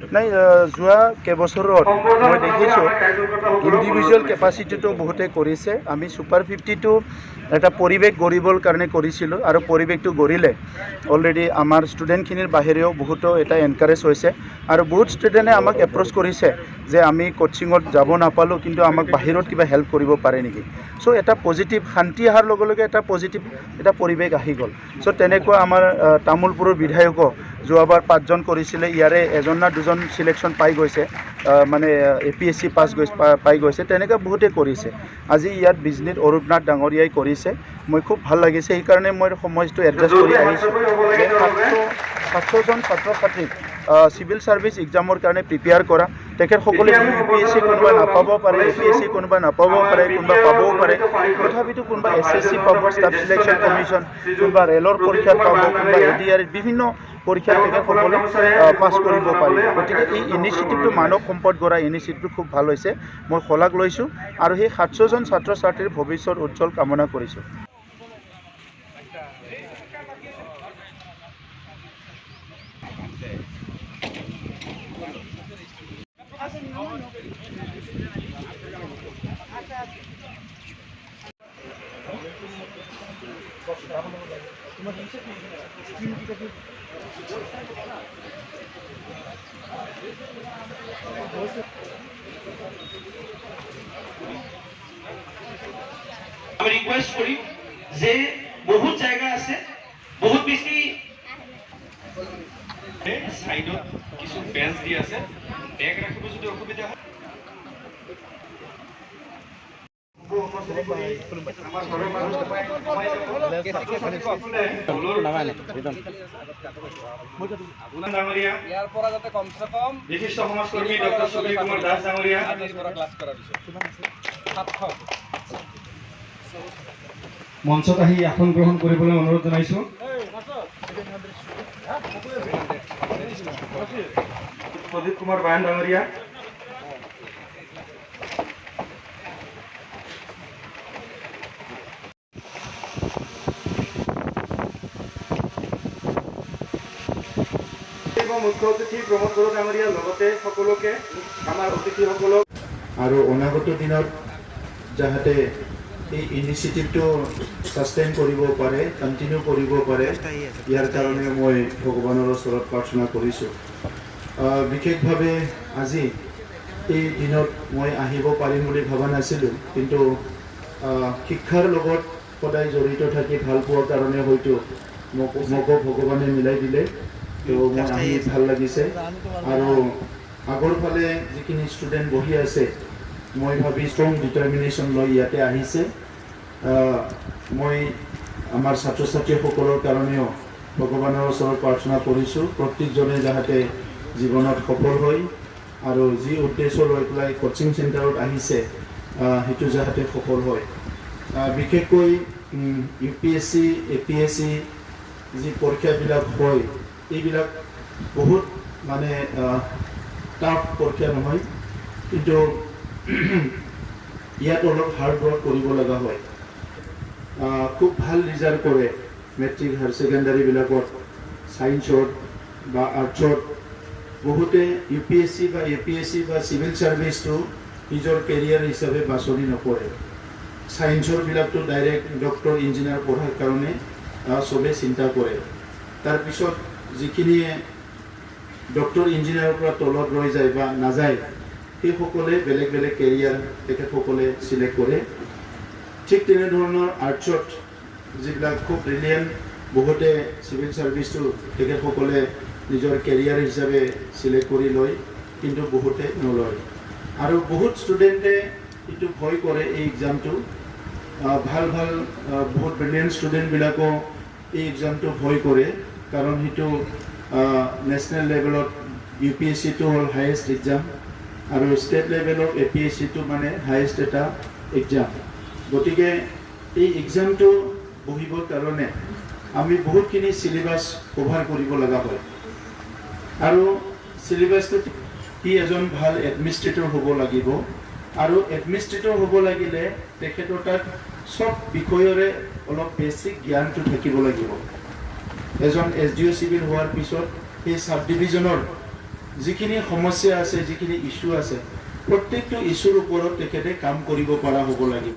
নাই যোৱা কেইবছৰত মই দেখিছোঁ ইণ্ডিভিজুৱেল কেপাচিটিটো বহুতে কৰিছে। আমি ছুপাৰ 50টো এটা পৰিৱেশ গঢ়িবৰ কাৰণে কৰিছিলোঁ আৰু পৰিৱেশটো গঢ়িলে অলৰেডি আমাৰ ষ্টুডেণ্টখিনিৰ বাহিৰেও বহুতো এটা এনকাৰেজ হৈছে আৰু বহুত ষ্টুডেণ্টে আমাক এপ্ৰ'চ কৰিছে যে আমি কোচিঙত যাব নাপালোঁ কিন্তু আমাক বাহিৰত কিবা হেল্প কৰিব পাৰে নেকি। চ' এটা পজিটিভ শান্তি অহাৰ লগে লগে এটা পজিটিভ এটা পৰিৱেশ আহি গ'ল। চ' তেনেকুৱা আমাৰ তামোলপুৰৰ বিধায়কো যোৱাবাৰ 5জন কৰিছিলে, ইয়াৰে এজন না দুজন চিলেকশ্যন পাই গৈছে, মানে APSC পাই গৈছে, তেনেকৈ বহুতে কৰিছে। আজি ইয়াত বিজনেছ অৰূপনাথ ডাঙৰীয়াই কৰিছে, মই খুব ভাল লাগিছে। সেইকাৰণে মই সময়টো এডজাষ্ট কৰি আহিছোঁ যে 700জন ছাত্ৰ ছাত্ৰীক চিভিল ছাৰ্ভিচ এক্সামৰ কাৰণে প্ৰিপেয়াৰ কৰা। তেখেতসকলে UPSC কোনোবা নাপাব পাৰে, APSC কোনোবা নাপাব পাৰে, কোনোবা পাবও পাৰে, তথাপিতো কোনোবা SSC পাব, ষ্টাফ চিলেকশ্যন কমিশ্যন, কোনোবা ৰেলৰ পৰীক্ষাত পাব, কোনোবা ADR বিভিন্ন পৰীক্ষাত তেখেতসকলে পাছ কৰিব পাৰিব। গতিকে এই ইনিচিয়েটিভটো মানৱ সম্পদ গঢ়া ইনিচিয়েটিভটো খুব ভাল হৈছে, মই শলাগ লৈছোঁ আৰু সেই 700জন ছাত্ৰ ছাত্ৰীৰ ভৱিষ্যত উজ্জ্বল কামনা কৰিছোঁ। আমি রিকোয়েস্ট করি যে বহুত জায়গা আছে, বহুত বেশি সাইডত কিছু বেঞ্চ দি আছে, বেগ রাখিব যদি অসুবিধা হয় বিশিষ্ট সমাজকর্মী ডক্টর সুবীর কুমার দাস ডাঙরিয়া মঞ্চত আহি আসন গ্ৰহণ কৰিবলৈ অনুৰোধ জনাইছোঁ। প্ৰদীপ কুমাৰ বায়ন ডাঙৰীয়া, মুখ্য অতিথি প্ৰমোদ বড়ো ডাঙৰীয়া, লগতে সকলোকে আমাৰ অতিথিসকলক আৰু অনাগত দিনত যাতে এই ইনিচিয়েটিভটো সাষ্টেইন কৰিব পাৰে, কণ্টিনিউ কৰিব পাৰে, ইয়াৰ কাৰণে মই ভগৱানৰ ওচৰত প্ৰাৰ্থনা কৰিছোঁ। বিশেষভাৱে আজি এই দিনত মই আহিব পাৰিম বুলি ভবা নাছিলোঁ, কিন্তু শিক্ষাৰ লগত সদায় জড়িত থাকি ভাল পোৱাৰ কাৰণে হয়তো মোকো ভগৱানে মিলাই দিলে, তো মই আহি ভাল লাগিছে। আৰু আগৰ ফালে যিখিনি ষ্টুডেণ্ট বহি আছে, মই ভাবি ষ্ট্ৰং ডিটাৰমিনেশ্যন লৈ ইয়াতে আহিছে। মই আমাৰ ছাত্ৰ ছাত্ৰীসকলৰ কাৰণেও ভগৱানৰ ওচৰত প্ৰাৰ্থনা কৰিছোঁ, প্ৰত্যেকজনে যাতে জীৱনত সফল হয় আৰু যি উদ্দেশ্য লৈ পেলাই কোচিং চেণ্টাৰত আহিছে সেইটো যাতে সফল হয়। বিশেষকৈ UPSC APSC যি পৰীক্ষাবিলাক হয়, এইবিলাক বহুত মানে টাফ পৰীক্ষা নহয়, কিন্তু ইয়াত অলপ হাৰ্ড ৱৰ্ক কৰিব লগা হয়। খুব ভাল ৰিজাল্ট কৰে মেট্ৰিক হায়াৰ ছেকেণ্ডাৰীবিলাকত, ছায়েন্সত বা আৰ্টছত। বহুতে UPSC বা APSC বা চিভিল ছাৰ্ভিচটো নিজৰ কেৰিয়াৰ হিচাপে বাছনি নকৰে। ছায়েন্সৰবিলাকতো ডাইৰেক্ট ডক্টৰ ইঞ্জিনিয়াৰ পঢ়াৰ কাৰণে চবেই চিন্তা কৰে। তাৰপিছত যিখিনিয়ে ডক্টৰ ইঞ্জিনিয়াৰৰ পৰা তলত ৰৈ যায় বা নাযায়, সেইসকলে বেলেগ বেলেগ কেৰিয়াৰ তেখেতসকলে চিলেক্ট কৰে। ঠিক তেনেধৰণৰ আৰ্টছত যিবিলাক খুব ব্ৰিলিয়েণ্ট, বহুতে চিভিল ছাৰ্ভিচটো তেখেতসকলে নিজৰ কেৰিয়াৰ হিচাপে চিলেক্ট কৰি লয়, কিন্তু বহুতে নলয়। আৰু বহুত ষ্টুডেণ্টে এইটো ভয় কৰে এই এক্সামটো। ভাল বহুত ব্ৰিলিয়েণ্ট ষ্টুডেণ্টবিলাকো এই এক্সামটো ভয় কৰে, কাৰণ সেইটো নেশ্যনেল লেভেলত UPSCটো হ'ল হায়েষ্ট এক্সাম আৰু ষ্টেট লেভেলত APSCটো মানে হায়েষ্ট এটা এক্সাম। গতিকে এই এক্সামটো বহিবৰ কাৰণে আমি বহুতখিনি চিলেবাছ কভাৰ কৰিব লগা হয়। আৰু চিলেবাছটোত সি এজন ভাল এডমিনিষ্ট্ৰেটৰ হ'ব লাগিব, আৰু এডমিনিষ্ট্ৰেটৰ হ'ব লাগিলে তেখেতৰ তাত সব বিষয়ৰে অলপ বেছিক জ্ঞানটো থাকিব লাগিব। এজন SDO চিভিল হোৱাৰ পিছত সেই সাব ডিভিজনৰ যিখিনি সমস্যা আছে যিখিনি ইস্যু আছে প্ৰত্যেকটো ইস্যুৰ ওপৰত তেখেতে কাম কৰিব পৰা হ'ব লাগিব